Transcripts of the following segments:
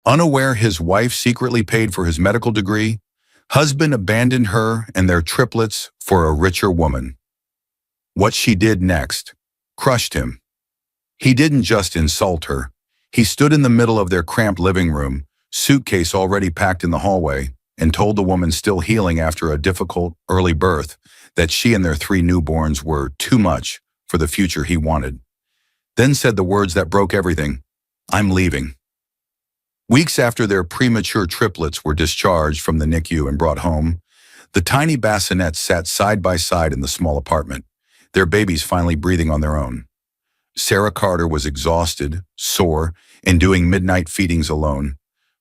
Unaware his wife secretly paid for his medical degree, husband abandoned her and their triplets for a richer woman. What she did next crushed him. He didn't just insult her. He stood in the middle of their cramped living room, suitcase already packed in the hallway, and told the woman still healing after a difficult early birth that she and their 3 newborns were too much for the future he wanted. Then said the words that broke everything, "I'm leaving." Weeks after their premature triplets were discharged from the NICU and brought home, the tiny bassinets sat side by side in the small apartment, their babies finally breathing on their own. Sarah Carter was exhausted, sore, and doing midnight feedings alone,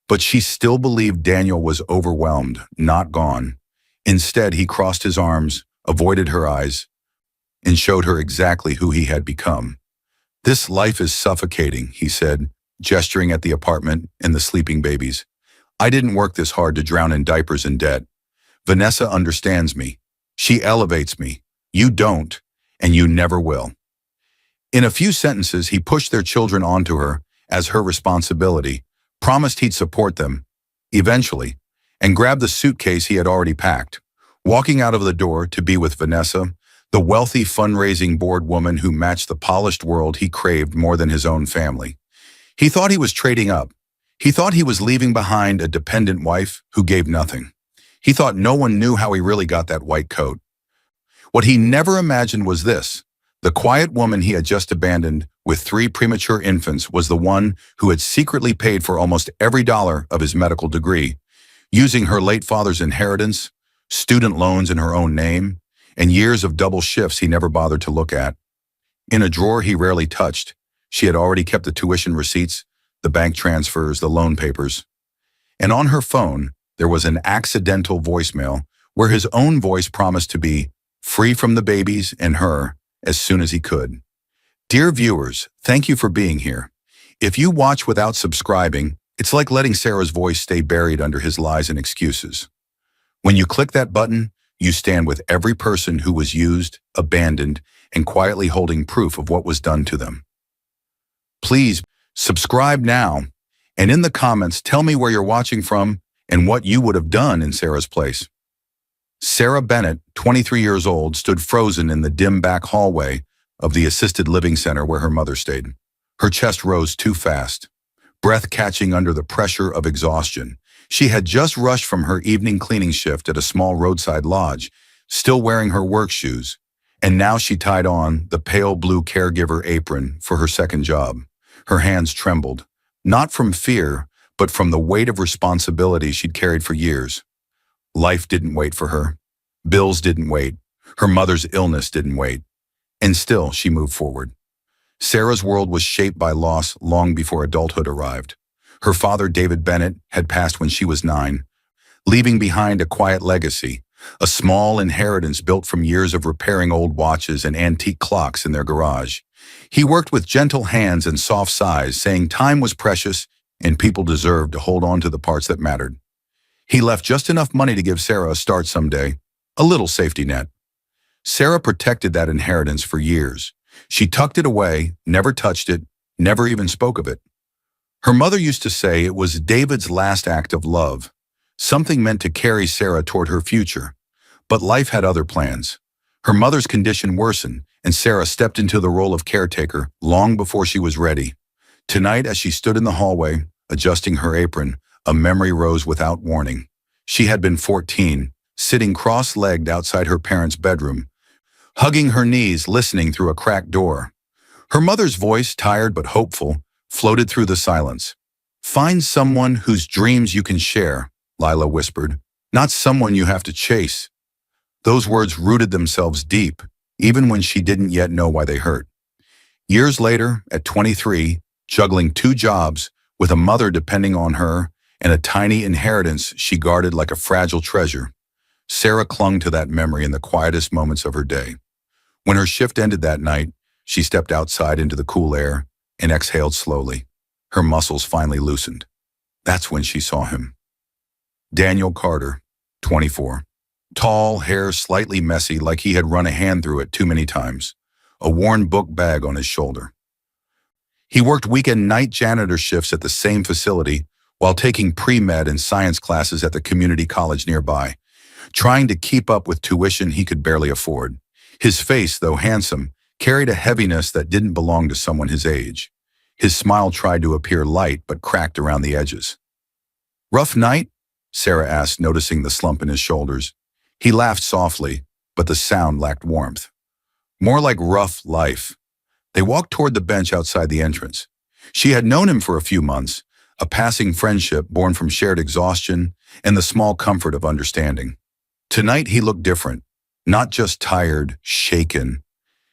but she still believed Daniel was overwhelmed, not gone. Instead, he crossed his arms, avoided her eyes, and showed her exactly who he had become. "This life is suffocating," he said, gesturing at the apartment and the sleeping babies. "I didn't work this hard to drown in diapers and debt. Vanessa understands me. She elevates me. You don't, and you never will." In a few sentences, he pushed their children onto her as her responsibility, promised he'd support them, eventually, and grabbed the suitcase he had already packed, walking out of the door to be with Vanessa, the wealthy fundraising board woman who matched the polished world he craved more than his own family. He thought he was trading up. He thought he was leaving behind a dependent wife who gave nothing. He thought no one knew how he really got that white coat. What he never imagined was this: the quiet woman he had just abandoned with 3 premature infants was the one who had secretly paid for almost every dollar of his medical degree, using her late father's inheritance, student loans in her own name, and years of double shifts he never bothered to look at. In a drawer he rarely touched, she had already kept the tuition receipts, the bank transfers, the loan papers. And on her phone, there was an accidental voicemail where his own voice promised to be free from the babies and her as soon as he could. Dear viewers, thank you for being here. If you watch without subscribing, it's like letting Sarah's voice stay buried under his lies and excuses. When you click that button, you stand with every person who was used, abandoned, and quietly holding proof of what was done to them. Please subscribe now, and in the comments, tell me where you're watching from and what you would have done in Sarah's place. Sarah Bennett, 23 years old, stood frozen in the dim back hallway of the assisted living center where her mother stayed. Her chest rose too fast, breath catching under the pressure of exhaustion. She had just rushed from her evening cleaning shift at a small roadside lodge, still wearing her work shoes, and now she tied on the pale blue caregiver apron for her second job. Her hands trembled, not from fear, but from the weight of responsibility she'd carried for years. Life didn't wait for her. Bills didn't wait. Her mother's illness didn't wait. And still, she moved forward. Sarah's world was shaped by loss long before adulthood arrived. Her father, David Bennett, had passed when she was 9, leaving behind a quiet legacy, a small inheritance built from years of repairing old watches and antique clocks in their garage. He worked with gentle hands and soft sighs, saying time was precious and people deserved to hold on to the parts that mattered. He left just enough money to give Sarah a start someday, a little safety net. Sarah protected that inheritance for years. She tucked it away, never touched it, never even spoke of it. Her mother used to say it was David's last act of love, something meant to carry Sarah toward her future. But life had other plans. Her mother's condition worsened, and Sarah stepped into the role of caretaker long before she was ready. Tonight, as she stood in the hallway, adjusting her apron, a memory rose without warning. She had been 14, sitting cross-legged outside her parents' bedroom, hugging her knees, listening through a cracked door. Her mother's voice, tired but hopeful, floated through the silence. "Find someone whose dreams you can share," Lila whispered, "not someone you have to chase." Those words rooted themselves deep, even when she didn't yet know why they hurt. Years later, at 23, juggling 2 jobs, with a mother depending on her and a tiny inheritance she guarded like a fragile treasure, Sarah clung to that memory in the quietest moments of her day. When her shift ended that night, she stepped outside into the cool air and exhaled slowly. Her muscles finally loosened. That's when she saw him. Daniel Carter, 24. Tall, hair slightly messy like he had run a hand through it too many times, a worn book bag on his shoulder. He worked weekend night janitor shifts at the same facility, while taking pre-med and science classes at the community college nearby, trying to keep up with tuition he could barely afford. His face, though handsome, carried a heaviness that didn't belong to someone his age. His smile tried to appear light but cracked around the edges. "Rough night?" Sarah asked, noticing the slump in his shoulders. He laughed softly, but the sound lacked warmth. "More like rough life." They walked toward the bench outside the entrance. She had known him for a few months, a passing friendship born from shared exhaustion and the small comfort of understanding. Tonight he looked different, not just tired, shaken.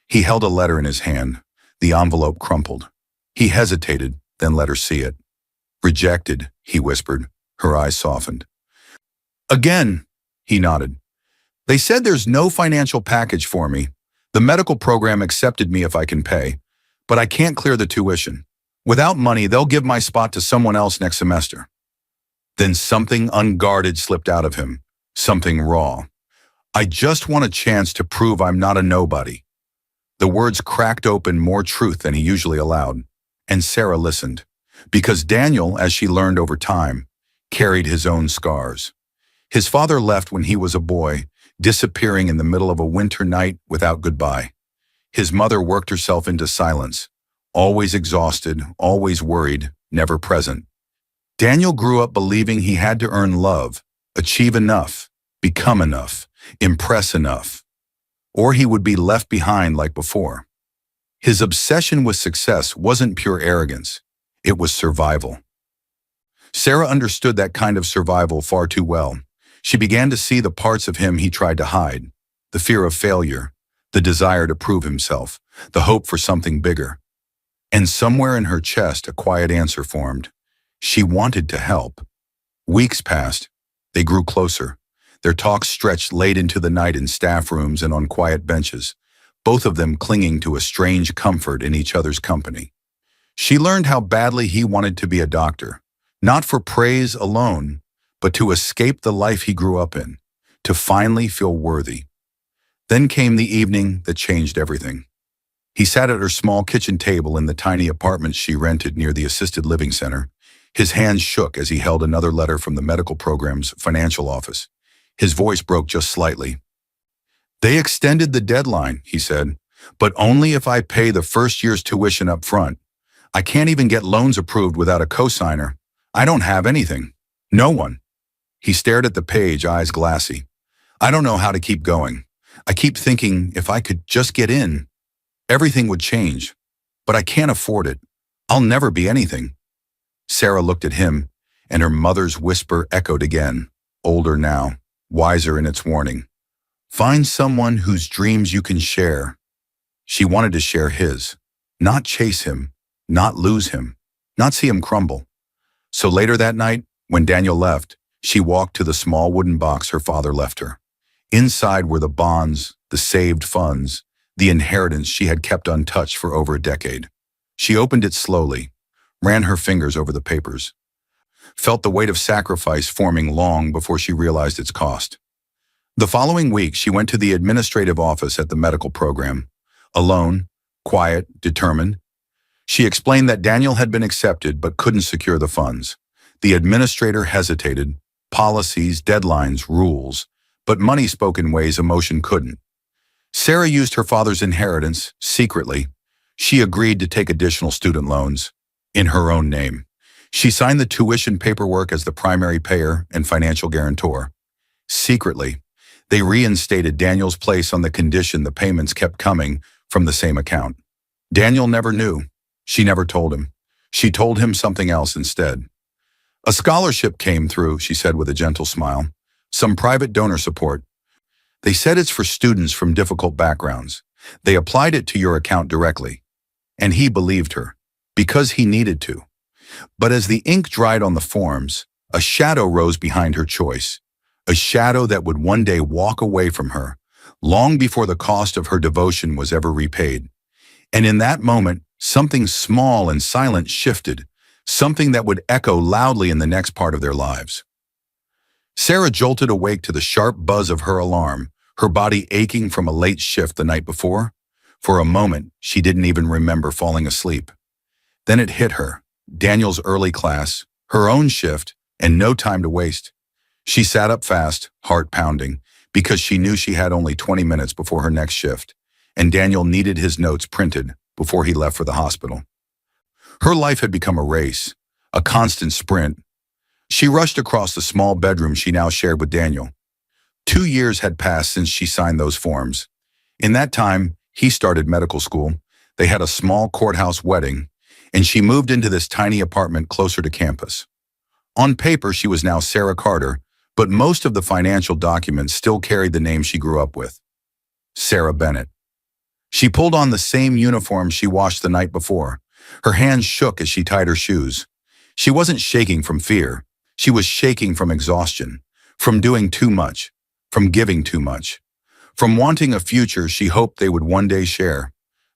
He held a letter in his hand, the envelope crumpled. He hesitated, then let her see it. "Rejected," he whispered. Her eyes softened. "Again," he nodded. "They said there's no financial package for me. The medical program accepted me if I can pay, but I can't clear the tuition. Without money, they'll give my spot to someone else next semester." Then something unguarded slipped out of him, something raw. "I just want a chance to prove I'm not a nobody." The words cracked open more truth than he usually allowed, and Sarah listened, because Daniel, as she learned over time, carried his own scars. His father left when he was a boy, disappearing in the middle of a winter night without goodbye. His mother worked herself into silence, always exhausted, always worried, never present. Daniel grew up believing he had to earn love, achieve enough, become enough, impress enough, or he would be left behind like before. His obsession with success wasn't pure arrogance, it was survival. Sarah understood that kind of survival far too well. She began to see the parts of him he tried to hide, the fear of failure, the desire to prove himself, the hope for something bigger. And somewhere in her chest, a quiet answer formed. She wanted to help. Weeks passed. They grew closer. Their talks stretched late into the night in staff rooms and on quiet benches, both of them clinging to a strange comfort in each other's company. She learned how badly he wanted to be a doctor, not for praise alone, but to escape the life he grew up in, to finally feel worthy. Then came the evening that changed everything. He sat at her small kitchen table in the tiny apartment she rented near the assisted living center. His hands shook as he held another letter from the medical program's financial office. His voice broke just slightly. "They extended the deadline," he said, "but only if I pay the first year's tuition up front. I can't even get loans approved without a cosigner. I don't have anything. No one." He stared at the page, eyes glassy. "I don't know how to keep going. I keep thinking if I could just get in, everything would change. But I can't afford it. I'll never be anything." Sarah looked at him, and her mother's whisper echoed again, older now, wiser in its warning. "Find someone whose dreams you can share." She wanted to share his, not chase him, not lose him, not see him crumble. So later that night, when Daniel left, she walked to the small wooden box her father left her. Inside were the bonds, the saved funds, the inheritance she had kept untouched for over a decade. She opened it slowly, ran her fingers over the papers, felt the weight of sacrifice forming long before she realized its cost. The following week, she went to the administrative office at the medical program. Alone, quiet, determined. She explained that Daniel had been accepted but couldn't secure the funds. The administrator hesitated. Policies, deadlines, rules. But money spoke in ways emotion couldn't. Sarah used her father's inheritance, secretly. She agreed to take additional student loans, in her own name. She signed the tuition paperwork as the primary payer and financial guarantor. Secretly, they reinstated Daniel's place on the condition the payments kept coming from the same account. Daniel never knew. She never told him. She told him something else instead. "A scholarship came through," she said with a gentle smile. "Some private donor support. They said it's for students from difficult backgrounds. They applied it to your account directly." And he believed her, because he needed to. But as the ink dried on the forms, a shadow rose behind her choice, a shadow that would one day walk away from her, long before the cost of her devotion was ever repaid. And in that moment, something small and silent shifted, something that would echo loudly in the next part of their lives. Sarah jolted awake to the sharp buzz of her alarm, her body aching from a late shift the night before. For a moment, she didn't even remember falling asleep. Then it hit her. Daniel's early class, Her own shift, and no time to waste. She sat up fast, heart pounding, because she knew she had only 20 minutes before her next shift, and Daniel needed his notes printed before he left for the hospital. Her life had become a race, a constant sprint. She rushed across the small bedroom she now shared with Daniel. 2 years had passed since she signed those forms. In that time, he started medical school. They had a small courthouse wedding, and she moved into this tiny apartment closer to campus. On paper, she was now Sarah Carter, but most of the financial documents still carried the name she grew up with, Sarah Bennett. She pulled on the same uniform she washed the night before. Her hands shook as she tied her shoes. She wasn't shaking from fear. She was shaking from exhaustion, from doing too much, from giving too much, from wanting a future she hoped they would one day share.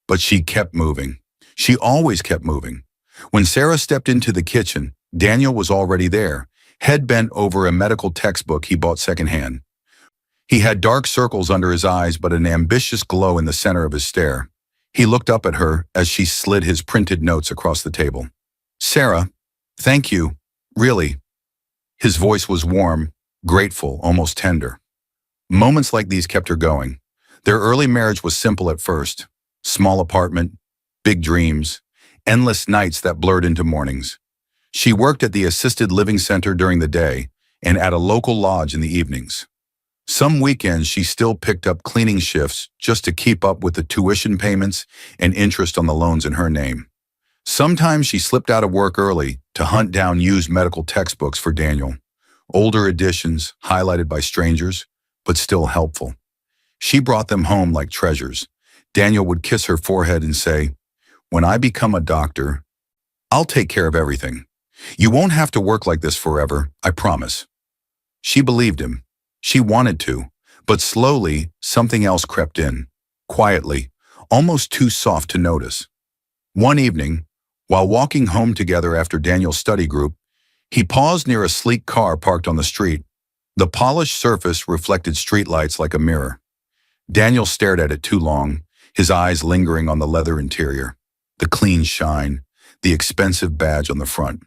But she kept moving. She always kept moving. When Sarah stepped into the kitchen, Daniel was already there, head bent over a medical textbook he bought secondhand. He had dark circles under his eyes but an ambitious glow in the center of his stare. He looked up at her as she slid his printed notes across the table. "Sarah, thank you, really." His voice was warm, grateful, almost tender. Moments like these kept her going. Their early marriage was simple at first. Small apartment, big dreams, endless nights that blurred into mornings. She worked at the assisted living center during the day and at a local lodge in the evenings. Some weekends she still picked up cleaning shifts just to keep up with the tuition payments and interest on the loans in her name. Sometimes she slipped out of work early to hunt down used medical textbooks for Daniel. Older editions, highlighted by strangers, but still helpful. She brought them home like treasures. Daniel would kiss her forehead and say, "When I become a doctor, I'll take care of everything. You won't have to work like this forever, I promise." She believed him. She wanted to, but slowly something else crept in, quietly, almost too soft to notice. One evening, while walking home together after Daniel's study group, he paused near a sleek car parked on the street. The polished surface reflected streetlights like a mirror. Daniel stared at it too long, his eyes lingering on the leather interior, the clean shine, the expensive badge on the front.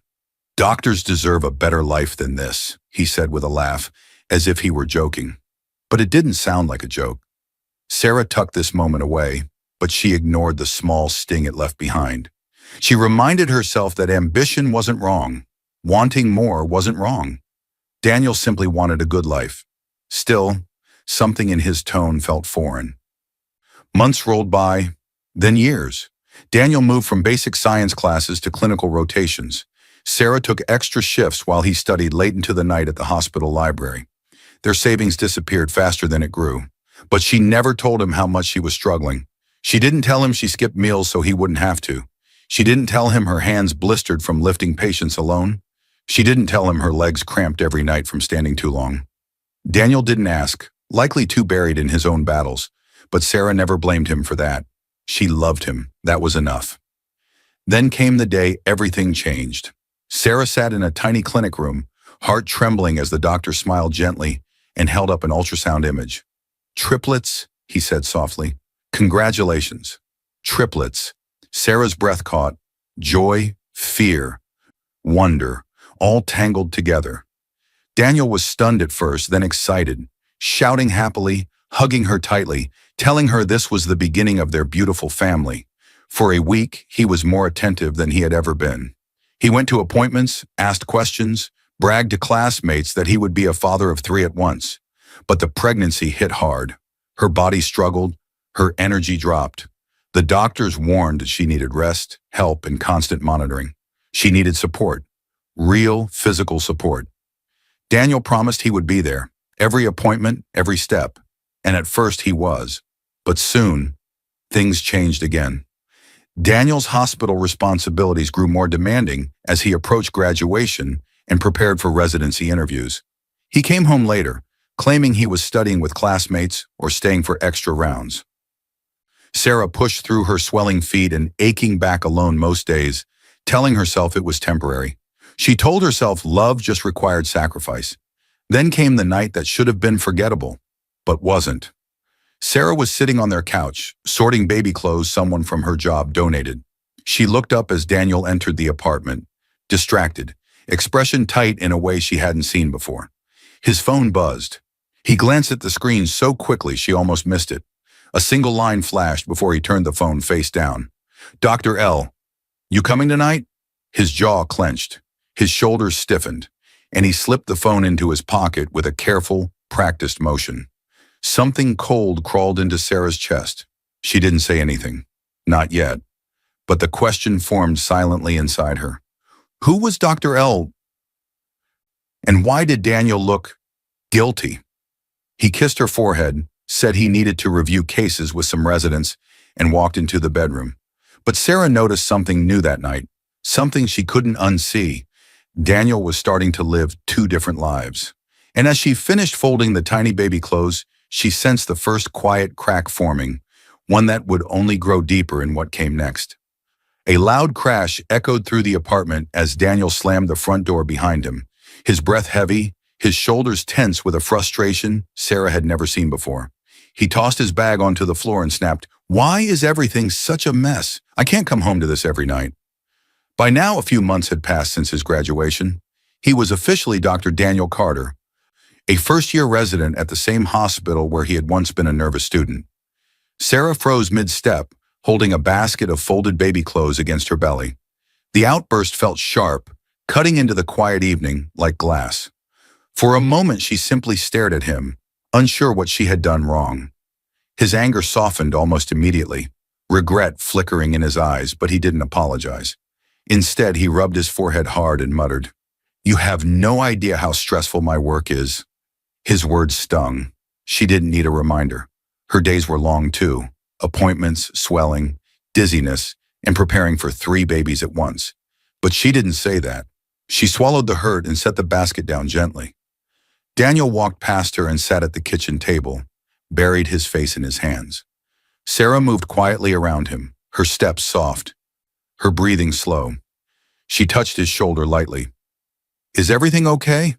"Doctors deserve a better life than this," he said with a laugh, as if he were joking. But it didn't sound like a joke. Sarah tucked this moment away, but she ignored the small sting it left behind. She reminded herself that ambition wasn't wrong. Wanting more wasn't wrong. Daniel simply wanted a good life. Still, something in his tone felt foreign. Months rolled by, then years. Daniel moved from basic science classes to clinical rotations. Sarah took extra shifts while he studied late into the night at the hospital library. Their savings disappeared faster than it grew. But she never told him how much she was struggling. She didn't tell him she skipped meals so he wouldn't have to. She didn't tell him her hands blistered from lifting patients alone. She didn't tell him her legs cramped every night from standing too long. Daniel didn't ask, likely too buried in his own battles, but Sarah never blamed him for that. She loved him. That was enough. Then came the day everything changed. Sarah sat in a tiny clinic room, heart trembling as the doctor smiled gently and held up an ultrasound image. "Triplets," he said softly. "Congratulations." Triplets. Sarah's breath caught. Joy, fear, wonder, all tangled together. Daniel was stunned at first, then excited, shouting happily, hugging her tightly, telling her this was the beginning of their beautiful family. For a week, he was more attentive than he had ever been. He went to appointments, asked questions, bragged to classmates that he would be a father of 3 at once. But the pregnancy hit hard. Her body struggled, her energy dropped. The doctors warned that she needed rest, help, and constant monitoring. She needed support, real physical support. Daniel promised he would be there, every appointment, every step. And at first he was. But soon, things changed again. Daniel's hospital responsibilities grew more demanding as he approached graduation and prepared for residency interviews. He came home later, claiming he was studying with classmates or staying for extra rounds. Sarah pushed through her swelling feet and aching back alone most days, telling herself it was temporary. She told herself love just required sacrifice. Then came the night that should have been forgettable, but wasn't. Sarah was sitting on their couch, sorting baby clothes someone from her job donated. She looked up as Daniel entered the apartment, distracted, expression tight in a way she hadn't seen before. His phone buzzed. He glanced at the screen so quickly she almost missed it. A single line flashed before he turned the phone face down. "Dr. L, you coming tonight?" His jaw clenched. His shoulders stiffened, and he slipped the phone into his pocket with a careful, practiced motion. Something cold crawled into Sarah's chest. She didn't say anything. Not yet. But the question formed silently inside her. Who was Dr. L? And why did Daniel look guilty? He kissed her forehead, said he needed to review cases with some residents, and walked into the bedroom. But Sarah noticed something new that night, something she couldn't unsee. Daniel was starting to live two different lives. And as she finished folding the tiny baby clothes, she sensed the first quiet crack forming, one that would only grow deeper in what came next. A loud crash echoed through the apartment as Daniel slammed the front door behind him, his breath heavy, his shoulders tense with a frustration Sarah had never seen before. He tossed his bag onto the floor and snapped, "Why is everything such a mess? I can't come home to this every night." By now, a few months had passed since his graduation. He was officially Dr. Daniel Carter, a first-year resident at the same hospital where he had once been a nervous student. Sarah froze mid-step, holding a basket of folded baby clothes against her belly. The outburst felt sharp, cutting into the quiet evening like glass. For a moment, she simply stared at him, unsure what she had done wrong. His anger softened almost immediately, regret flickering in his eyes, but he didn't apologize. Instead, he rubbed his forehead hard and muttered, "You have no idea how stressful my work is." His words stung. She didn't need a reminder. Her days were long too. Appointments, swelling, dizziness, and preparing for 3 babies at once. But she didn't say that. She swallowed the hurt and set the basket down gently. Daniel walked past her and sat at the kitchen table, buried his face in his hands. Sarah moved quietly around him, her steps soft, her breathing slow. She touched his shoulder lightly. "Is everything okay?"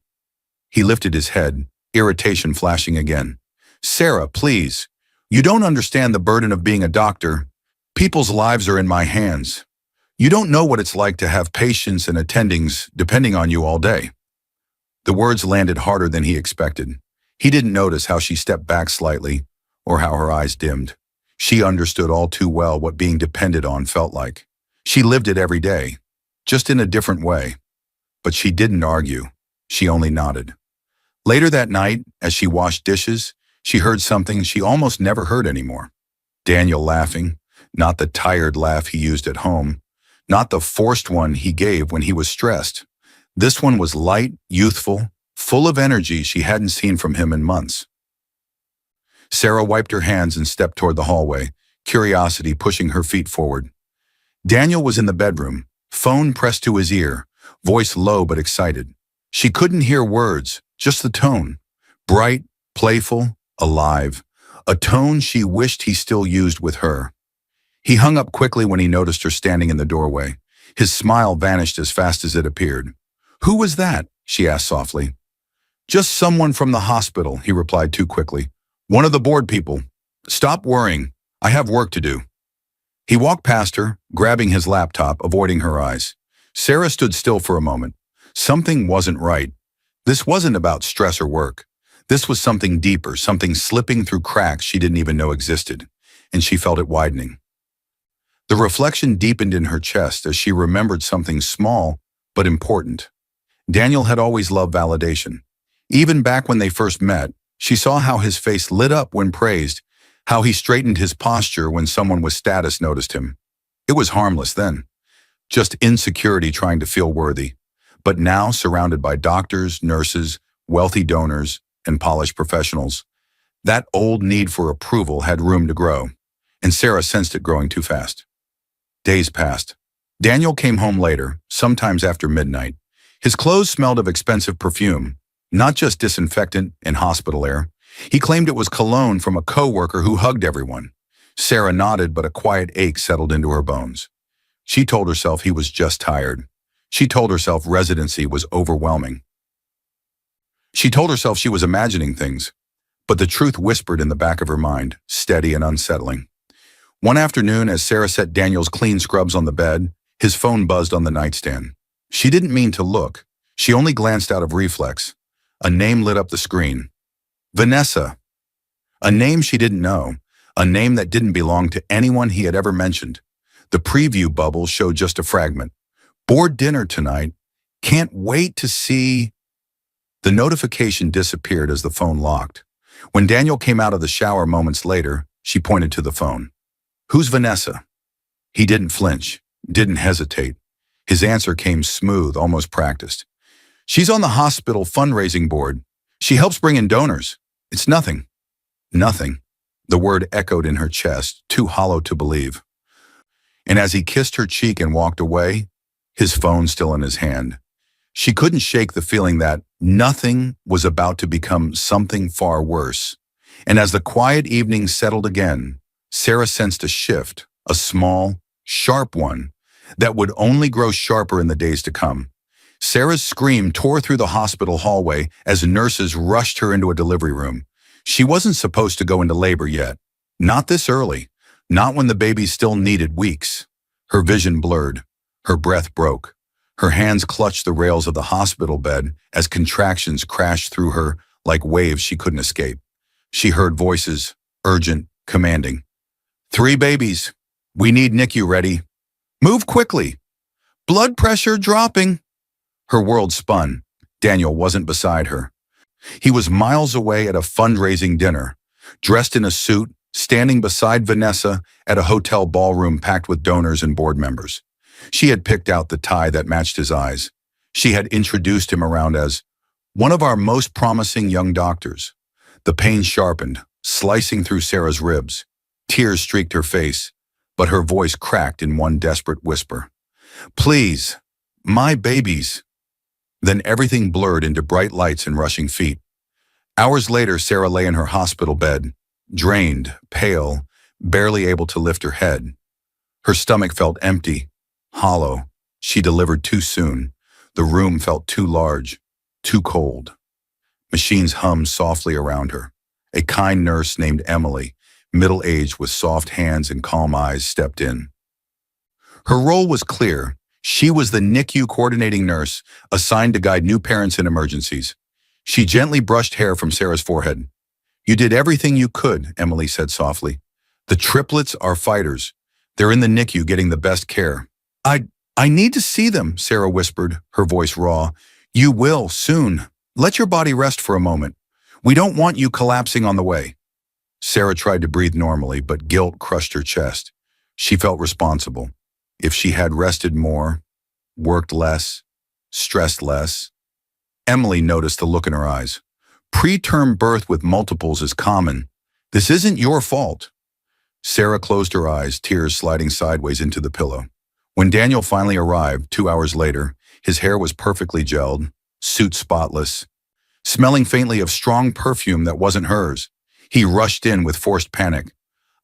He lifted his head, irritation flashing again. "Sarah, please. You don't understand the burden of being a doctor. People's lives are in my hands. You don't know what it's like to have patients and attendings depending on you all day." The words landed harder than he expected. He didn't notice how she stepped back slightly or how her eyes dimmed. She understood all too well what being depended on felt like. She lived it every day, just in a different way. But she didn't argue. She only nodded. Later that night, as she washed dishes, she heard something she almost never heard anymore. Daniel laughing, not the tired laugh he used at home, not the forced one he gave when he was stressed. This one was light, youthful, full of energy she hadn't seen from him in months. Sarah wiped her hands and stepped toward the hallway, curiosity pushing her feet forward. Daniel was in the bedroom, phone pressed to his ear, voice low but excited. She couldn't hear words, just the tone. Bright, playful, alive. A tone she wished he still used with her. He hung up quickly when he noticed her standing in the doorway. His smile vanished as fast as it appeared. "Who was that?" she asked softly. "Just someone from the hospital," he replied too quickly. "One of the board people. Stop worrying. I have work to do." He walked past her, grabbing his laptop, avoiding her eyes. Sarah stood still for a moment. Something wasn't right. This wasn't about stress or work. This was something deeper, something slipping through cracks she didn't even know existed, and she felt it widening. The reflection deepened in her chest as she remembered something small but important. Daniel had always loved validation. Even back when they first met, she saw how his face lit up when praised, how he straightened his posture when someone with status noticed him. It was harmless then, just insecurity trying to feel worthy. But now, surrounded by doctors, nurses, wealthy donors, and polished professionals, that old need for approval had room to grow, and Sarah sensed it growing too fast. Days passed. Daniel came home later, sometimes after midnight. His clothes smelled of expensive perfume, not just disinfectant and hospital air. He claimed it was cologne from a coworker who hugged everyone. Sarah nodded, but a quiet ache settled into her bones. She told herself he was just tired. She told herself residency was overwhelming. She told herself she was imagining things, but the truth whispered in the back of her mind, steady and unsettling. One afternoon, as Sarah set Daniel's clean scrubs on the bed, his phone buzzed on the nightstand. She didn't mean to look. She only glanced out of reflex. A name lit up the screen. Vanessa. A name she didn't know. A name that didn't belong to anyone he had ever mentioned. The preview bubble showed just a fragment. Board dinner tonight. Can't wait to see... The notification disappeared as the phone locked. When Daniel came out of the shower moments later, she pointed to the phone. Who's Vanessa? He didn't flinch, didn't hesitate. His answer came smooth, almost practiced. She's on the hospital fundraising board. She helps bring in donors. It's nothing. Nothing. The word echoed in her chest, too hollow to believe. And as he kissed her cheek and walked away, his phone still in his hand, she couldn't shake the feeling that nothing was about to become something far worse. And as the quiet evening settled again, Sarah sensed a shift, a small, sharp one, that would only grow sharper in the days to come. Sarah's scream tore through the hospital hallway as nurses rushed her into a delivery room. She wasn't supposed to go into labor yet. Not this early. Not when the baby still needed weeks. Her vision blurred. Her breath broke. Her hands clutched the rails of the hospital bed as contractions crashed through her like waves she couldn't escape. She heard voices, urgent, commanding. 3 babies. We need NICU ready. Move quickly. Blood pressure dropping. Her world spun. Daniel wasn't beside her. He was miles away at a fundraising dinner, dressed in a suit, standing beside Vanessa at a hotel ballroom packed with donors and board members. She had picked out the tie that matched his eyes. She had introduced him around as one of our most promising young doctors. The pain sharpened, slicing through Sarah's ribs. Tears streaked her face, but her voice cracked in one desperate whisper. Please, my babies. Then everything blurred into bright lights and rushing feet. Hours later, Sarah lay in her hospital bed, drained, pale, barely able to lift her head. Her stomach felt empty, hollow. She delivered too soon. The room felt too large, too cold. Machines hummed softly around her. A kind nurse named Emily, middle-aged with soft hands and calm eyes, stepped in. Her role was clear. She was the NICU coordinating nurse assigned to guide new parents in emergencies. She gently brushed hair from Sarah's forehead. You did everything you could, Emily said softly. The triplets are fighters. They're in the NICU getting the best care. I need to see them, Sarah whispered, her voice raw. You will, soon. Let your body rest for a moment. We don't want you collapsing on the way. Sarah tried to breathe normally, but guilt crushed her chest. She felt responsible. If she had rested more, worked less, stressed less. Emily noticed the look in her eyes. Preterm birth with multiples is common. This isn't your fault. Sarah closed her eyes, tears sliding sideways into the pillow. When Daniel finally arrived, 2 hours later, his hair was perfectly gelled, suit spotless, smelling faintly of strong perfume that wasn't hers. He rushed in with forced panic.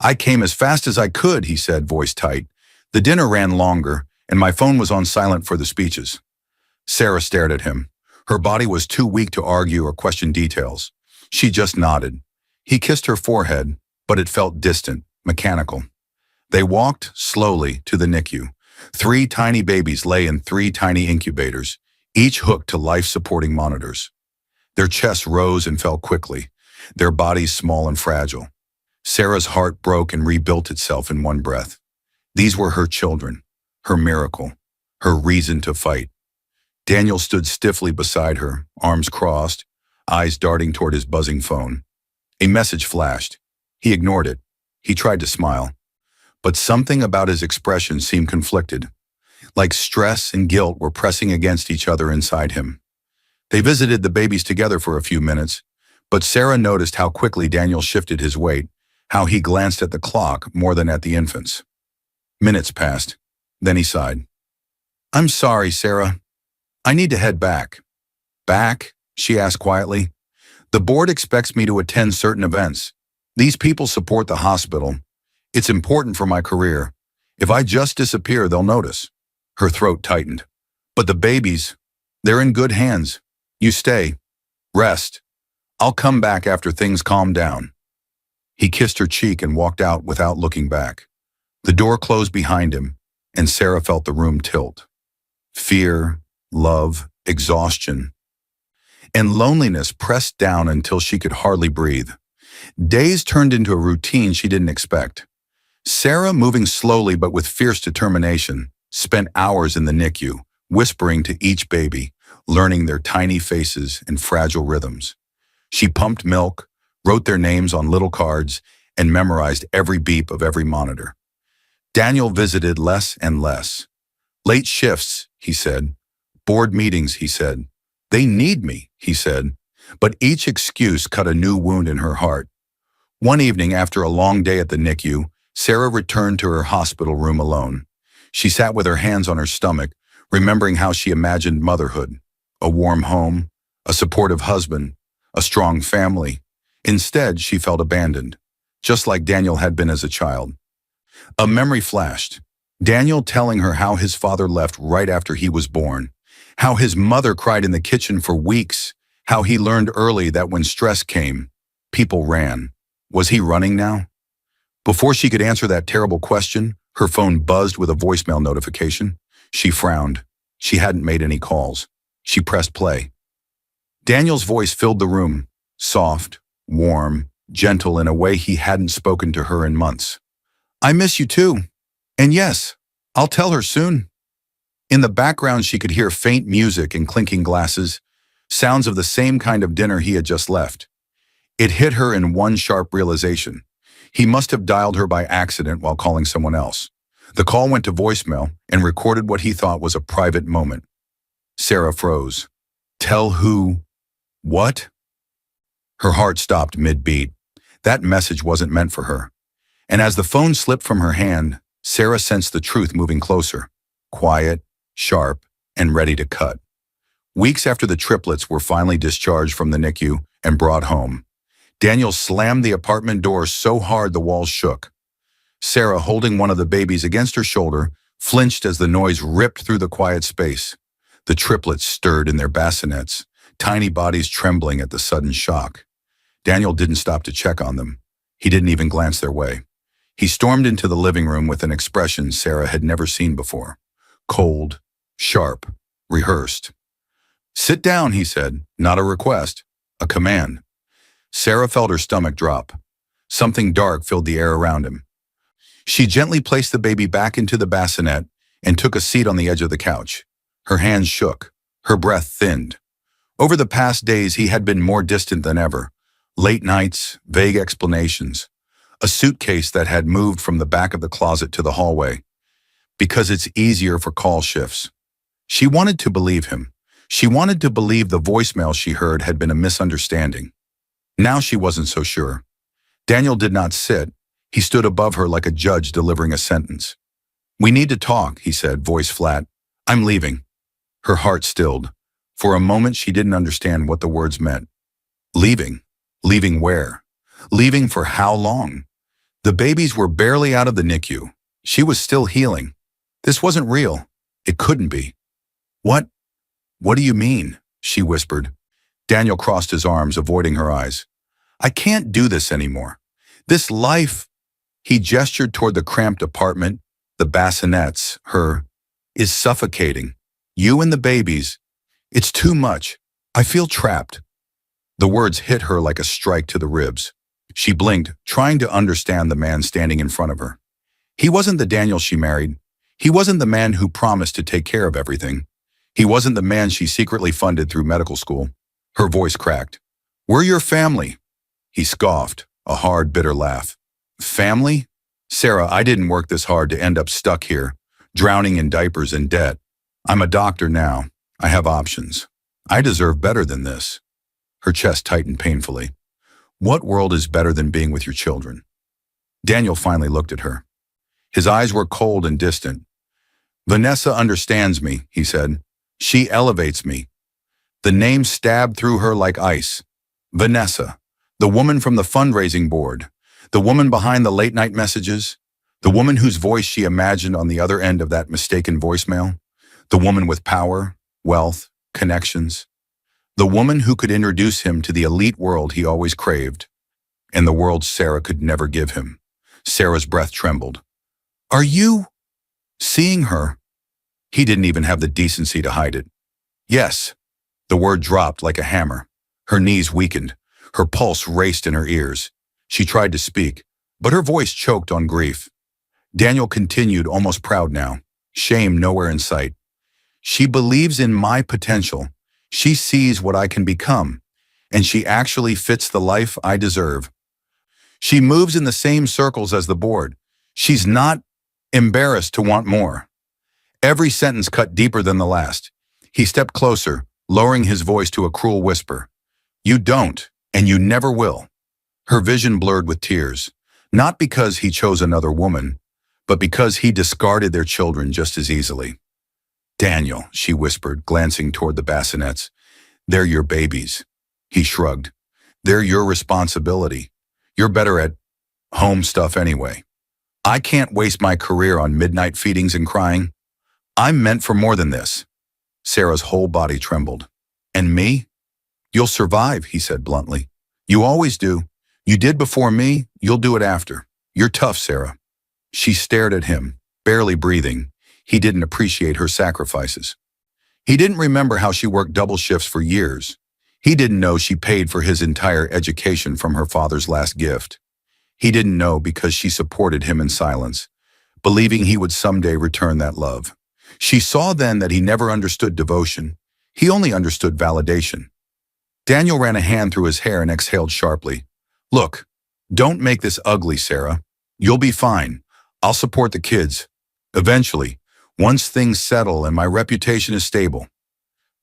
I came as fast as I could, he said, voice tight. The dinner ran longer, and my phone was on silent for the speeches. Sarah stared at him. Her body was too weak to argue or question details. She just nodded. He kissed her forehead, but it felt distant, mechanical. They walked slowly to the NICU. 3 tiny babies lay in 3 tiny incubators, each hooked to life-supporting monitors. Their chests rose and fell quickly, their bodies small and fragile. Sarah's heart broke and rebuilt itself in one breath. These were her children, her miracle, her reason to fight. Daniel stood stiffly beside her, arms crossed, eyes darting toward his buzzing phone. A message flashed. He ignored it. He tried to smile. But something about his expression seemed conflicted, like stress and guilt were pressing against each other inside him. They visited the babies together for a few minutes, but Sarah noticed how quickly Daniel shifted his weight, how he glanced at the clock more than at the infants. Minutes passed. Then he sighed. I'm sorry, Sarah. I need to head back. Back? She asked quietly. The board expects me to attend certain events. These people support the hospital. It's important for my career. If I just disappear, they'll notice. Her throat tightened. But the babies, they're in good hands. You stay. Rest. I'll come back after things calm down. He kissed her cheek and walked out without looking back. The door closed behind him, and Sarah felt the room tilt. Fear, love, exhaustion, and loneliness pressed down until she could hardly breathe. Days turned into a routine she didn't expect. Sarah, moving slowly but with fierce determination, spent hours in the NICU, whispering to each baby, learning their tiny faces and fragile rhythms. She pumped milk, wrote their names on little cards, and memorized every beep of every monitor. Daniel visited less and less. Late shifts, he said. Board meetings, he said. They need me, he said. But each excuse cut a new wound in her heart. One evening, after a long day at the NICU, Sarah returned to her hospital room alone. She sat with her hands on her stomach, remembering how she imagined motherhood. A warm home, a supportive husband, a strong family. Instead, she felt abandoned, just like Daniel had been as a child. A memory flashed. Daniel telling her how his father left right after he was born, how his mother cried in the kitchen for weeks, how he learned early that when stress came, people ran. Was he running now? Before she could answer that terrible question, her phone buzzed with a voicemail notification. She frowned. She hadn't made any calls. She pressed play. Daniel's voice filled the room, soft, warm, gentle in a way he hadn't spoken to her in months. I miss you too. And yes, I'll tell her soon. In the background, she could hear faint music and clinking glasses, sounds of the same kind of dinner he had just left. It hit her in one sharp realization. He must have dialed her by accident while calling someone else. The call went to voicemail and recorded what he thought was a private moment. Sarah froze. Tell who? What? Her heart stopped mid-beat. That message wasn't meant for her. And as the phone slipped from her hand, Sarah sensed the truth moving closer. Quiet, sharp, and ready to cut. Weeks after the triplets were finally discharged from the NICU and brought home, Daniel slammed the apartment door so hard the walls shook. Sarah, holding one of the babies against her shoulder, flinched as the noise ripped through the quiet space. The triplets stirred in their bassinets, tiny bodies trembling at the sudden shock. Daniel didn't stop to check on them. He didn't even glance their way. He stormed into the living room with an expression Sarah had never seen before. Cold, sharp, rehearsed. Sit down, he said, not a request, a command. Sarah felt her stomach drop. Something dark filled the air around him. She gently placed the baby back into the bassinet and took a seat on the edge of the couch. Her hands shook. Her breath thinned. Over the past days, he had been more distant than ever. Late nights, vague explanations. A suitcase that had moved from the back of the closet to the hallway. Because it's easier for call shifts. She wanted to believe him. She wanted to believe the voicemail she heard had been a misunderstanding. Now she wasn't so sure. Daniel did not sit. He stood above her like a judge delivering a sentence. We need to talk, he said, voice flat. I'm leaving. Her heart stilled. For a moment, she didn't understand what the words meant. Leaving? Leaving where? Leaving for how long? The babies were barely out of the NICU. She was still healing. This wasn't real. It couldn't be. What do you mean? She whispered. Daniel crossed his arms, avoiding her eyes. I can't do this anymore. This life, he gestured toward the cramped apartment, the bassinets, is suffocating. You and the babies. It's too much. I feel trapped. The words hit her like a strike to the ribs. She blinked, trying to understand the man standing in front of her. He wasn't the Daniel she married. He wasn't the man who promised to take care of everything. He wasn't the man she secretly funded through medical school. Her voice cracked. We're your family. He scoffed, a hard, bitter laugh. Family? Sarah, I didn't work this hard to end up stuck here, drowning in diapers and debt. I'm a doctor now. I have options. I deserve better than this. Her chest tightened painfully. What world is better than being with your children? Daniel finally looked at her. His eyes were cold and distant. Vanessa understands me, he said. She elevates me. The name stabbed through her like ice. Vanessa, the woman from the fundraising board, the woman behind the late-night messages, the woman whose voice she imagined on the other end of that mistaken voicemail, the woman with power, wealth, connections, the woman who could introduce him to the elite world he always craved, and the world Sarah could never give him. Sarah's breath trembled. Are you seeing her? He didn't even have the decency to hide it. Yes. The word dropped like a hammer. Her knees weakened. Her pulse raced in her ears. She tried to speak, but her voice choked on grief. Daniel continued, almost proud now. Shame nowhere in sight. She believes in my potential. She sees what I can become, and she actually fits the life I deserve. She moves in the same circles as the board. She's not embarrassed to want more. Every sentence cut deeper than the last. He stepped closer, lowering his voice to a cruel whisper. You don't, and you never will. Her vision blurred with tears, not because he chose another woman, but because he discarded their children just as easily. Daniel, she whispered, glancing toward the bassinets. They're your babies. He shrugged. They're your responsibility. You're better at home stuff anyway. I can't waste my career on midnight feedings and crying. I'm meant for more than this. Sarah's whole body trembled. And me? You'll survive, he said bluntly. You always do. You did before me, you'll do it after. You're tough, Sarah. She stared at him, barely breathing. He didn't appreciate her sacrifices. He didn't remember how she worked double shifts for years. He didn't know she paid for his entire education from her father's last gift. He didn't know because she supported him in silence, believing he would someday return that love. She saw then that he never understood devotion. He only understood validation. Daniel ran a hand through his hair and exhaled sharply. Look, don't make this ugly, Sarah. You'll be fine. I'll support the kids. Eventually, once things settle and my reputation is stable.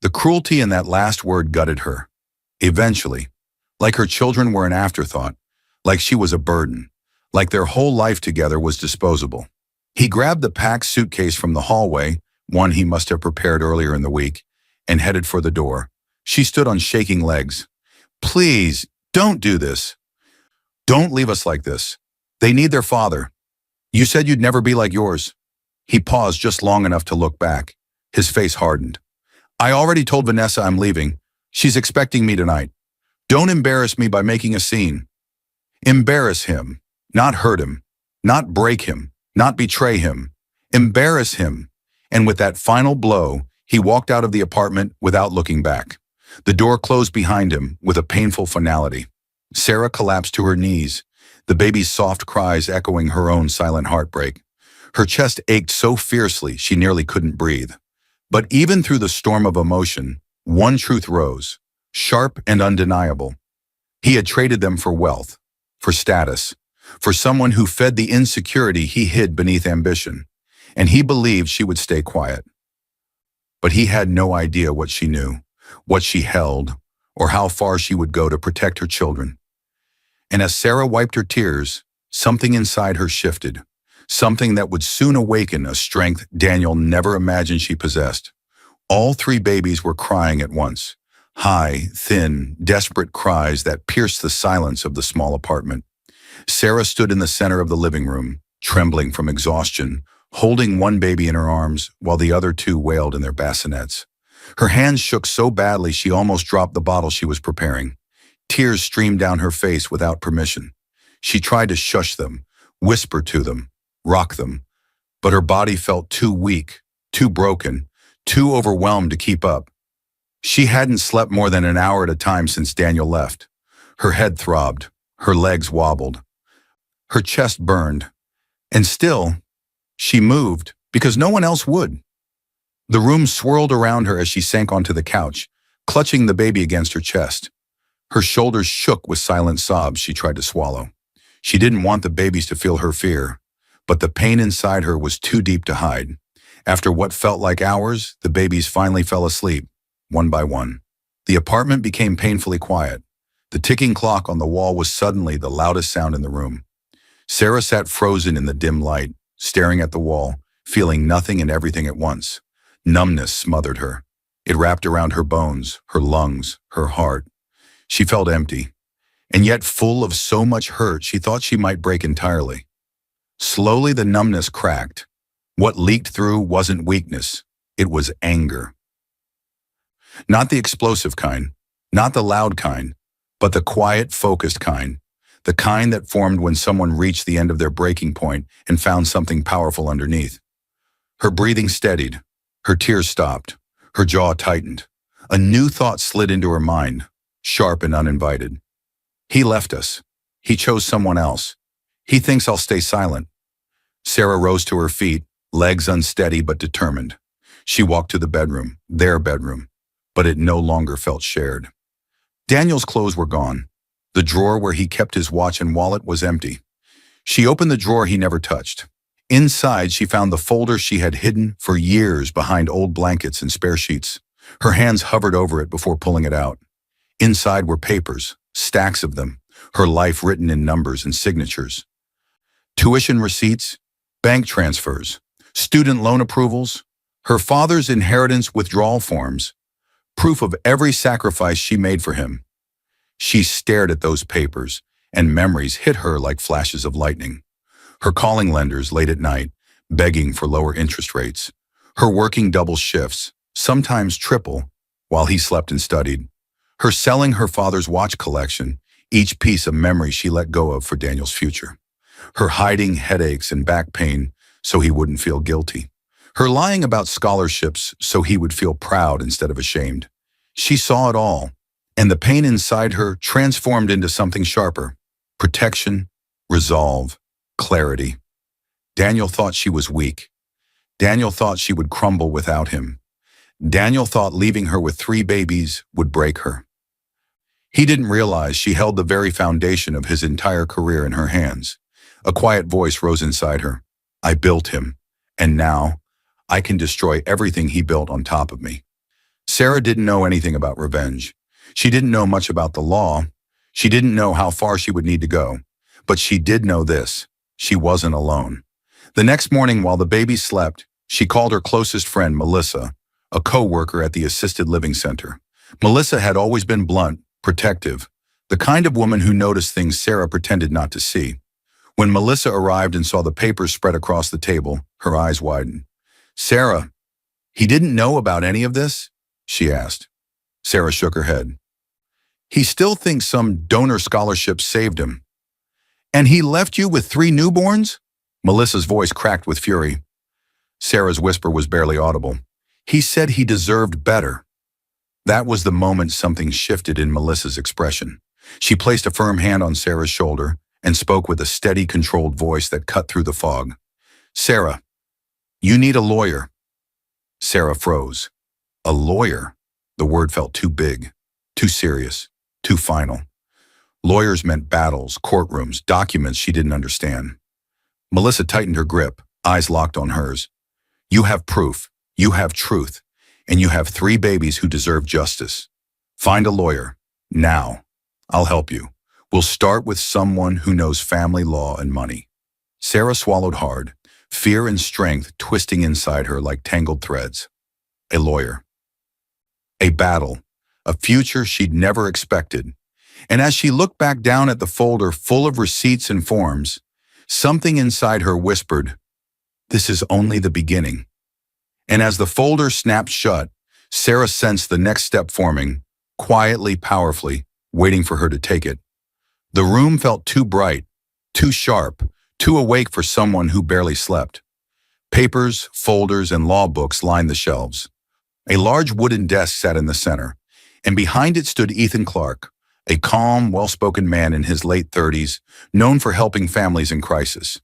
The cruelty in that last word gutted her. Eventually. Like her children were an afterthought. Like she was a burden. Like their whole life together was disposable. He grabbed the packed suitcase from the hallway, one he must have prepared earlier in the week, and headed for the door. She stood on shaking legs. Please, don't do this. Don't leave us like this. They need their father. You said you'd never be like yours. He paused just long enough to look back. His face hardened. I already told Vanessa I'm leaving. She's expecting me tonight. Don't embarrass me by making a scene. Embarrass him, not hurt him, not break him, not betray him. Embarrass him. And with that final blow, he walked out of the apartment without looking back. The door closed behind him with a painful finality. Sarah collapsed to her knees, the baby's soft cries echoing her own silent heartbreak. Her chest ached so fiercely she nearly couldn't breathe. But even through the storm of emotion, one truth rose, sharp and undeniable. He had traded them for wealth, for status, for someone who fed the insecurity he hid beneath ambition, and he believed she would stay quiet. But he had no idea what she knew, what she held, or how far she would go to protect her children. And as Sarah wiped her tears, something inside her shifted, something that would soon awaken a strength Daniel never imagined she possessed. All three babies were crying at once, high, thin, desperate cries that pierced the silence of the small apartment. Sarah stood in the center of the living room, trembling from exhaustion, holding one baby in her arms while the other two wailed in their bassinets. Her hands shook so badly she almost dropped the bottle she was preparing. Tears streamed down her face without permission. She tried to shush them, whisper to them, rock them, but her body felt too weak, too broken, too overwhelmed to keep up. She hadn't slept more than an hour at a time since Daniel left. Her head throbbed, her legs wobbled, her chest burned, and still, she moved because no one else would. The room swirled around her as she sank onto the couch, clutching the baby against her chest. Her shoulders shook with silent sobs she tried to swallow. She didn't want the babies to feel her fear, but the pain inside her was too deep to hide. After what felt like hours, the babies finally fell asleep, one by one. The apartment became painfully quiet. The ticking clock on the wall was suddenly the loudest sound in the room. Sarah sat frozen in the dim light, staring at the wall, feeling nothing and everything at once. Numbness smothered her. It wrapped around her bones, her lungs, her heart. She felt empty, and yet full of so much hurt she thought she might break entirely. Slowly the numbness cracked. What leaked through wasn't weakness, it was anger. Not the explosive kind, not the loud kind, but the quiet, focused kind. The kind that formed when someone reached the end of their breaking point and found something powerful underneath. Her breathing steadied. Her tears stopped. Her jaw tightened. A new thought slid into her mind, sharp and uninvited. He left us. He chose someone else. He thinks I'll stay silent. Sarah rose to her feet, legs unsteady but determined. She walked to the bedroom, their bedroom, but it no longer felt shared. Daniel's clothes were gone. The drawer where he kept his watch and wallet was empty. She opened the drawer he never touched. Inside, she found the folder she had hidden for years behind old blankets and spare sheets. Her hands hovered over it before pulling it out. Inside were papers, stacks of them, her life written in numbers and signatures. Tuition receipts, bank transfers, student loan approvals, her father's inheritance withdrawal forms, proof of every sacrifice she made for him. She stared at those papers, and memories hit her like flashes of lightning. Her calling lenders late at night, begging for lower interest rates. Her working double shifts, sometimes triple, while he slept and studied. Her selling her father's watch collection, each piece a memory she let go of for Daniel's future. Her hiding headaches and back pain so he wouldn't feel guilty. Her lying about scholarships so he would feel proud instead of ashamed. She saw it all, and the pain inside her transformed into something sharper. Protection, resolve, clarity. Daniel thought she was weak. Daniel thought she would crumble without him. Daniel thought leaving her with 3 babies would break her. He didn't realize she held the very foundation of his entire career in her hands. A quiet voice rose inside her. I built him, and now I can destroy everything he built on top of me. Sarah didn't know anything about revenge. She didn't know much about the law. She didn't know how far she would need to go. But she did know this. She wasn't alone. The next morning, while the baby slept, she called her closest friend, Melissa, a co-worker at the assisted living center. Melissa had always been blunt, protective, the kind of woman who noticed things Sarah pretended not to see. When Melissa arrived and saw the papers spread across the table, her eyes widened. Sarah, he didn't know about any of this? She asked. Sarah shook her head. He still thinks some donor scholarship saved him. And he left you with 3 newborns? Melissa's voice cracked with fury. Sarah's whisper was barely audible. He said he deserved better. That was the moment something shifted in Melissa's expression. She placed a firm hand on Sarah's shoulder and spoke with a steady, controlled voice that cut through the fog. Sarah, you need a lawyer. Sarah froze. A lawyer? The word felt too big, too serious, too final. Lawyers meant battles, courtrooms, documents she didn't understand. Melissa tightened her grip, eyes locked on hers. You have proof, you have truth, and you have 3 babies who deserve justice. Find a lawyer, now. I'll help you. We'll start with someone who knows family law and money. Sarah swallowed hard, fear and strength twisting inside her like tangled threads. A lawyer. A battle, a future she'd never expected. And as she looked back down at the folder full of receipts and forms, something inside her whispered, this is only the beginning. And as the folder snapped shut, Sarah sensed the next step forming, quietly, powerfully, waiting for her to take it. The room felt too bright, too sharp, too awake for someone who barely slept. Papers, folders, and law books lined the shelves. A large wooden desk sat in the center, and behind it stood Ethan Clark, a calm, well-spoken man in his late 30s, known for helping families in crisis.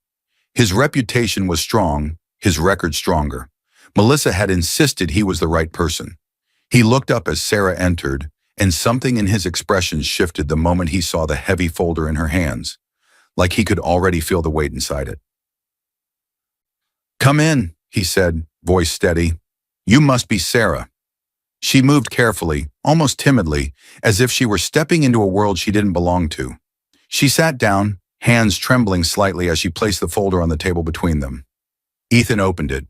His reputation was strong, his record stronger. Melissa had insisted he was the right person. He looked up as Sarah entered, and something in his expression shifted the moment he saw the heavy folder in her hands, like he could already feel the weight inside it. Come in, he said, voice steady. You must be Sarah. She moved carefully, almost timidly, as if she were stepping into a world she didn't belong to. She sat down, hands trembling slightly as she placed the folder on the table between them. Ethan opened it.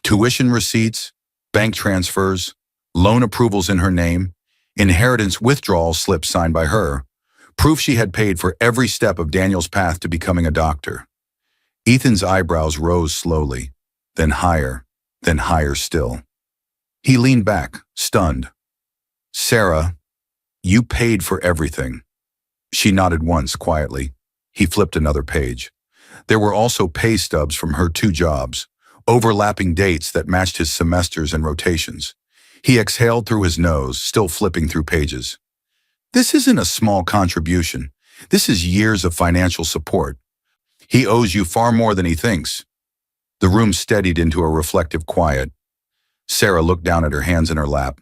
Tuition receipts, bank transfers, loan approvals in her name, inheritance withdrawal slips signed by her, proof she had paid for every step of Daniel's path to becoming a doctor. Ethan's eyebrows rose slowly, then higher still. He leaned back, stunned. Sarah, you paid for everything. She nodded once quietly. He flipped another page. There were also pay stubs from her 2 jobs, overlapping dates that matched his semesters and rotations. He exhaled through his nose, still flipping through pages. This isn't a small contribution. This is years of financial support. He owes you far more than he thinks. The room steadied into a reflective quiet. Sarah looked down at her hands in her lap.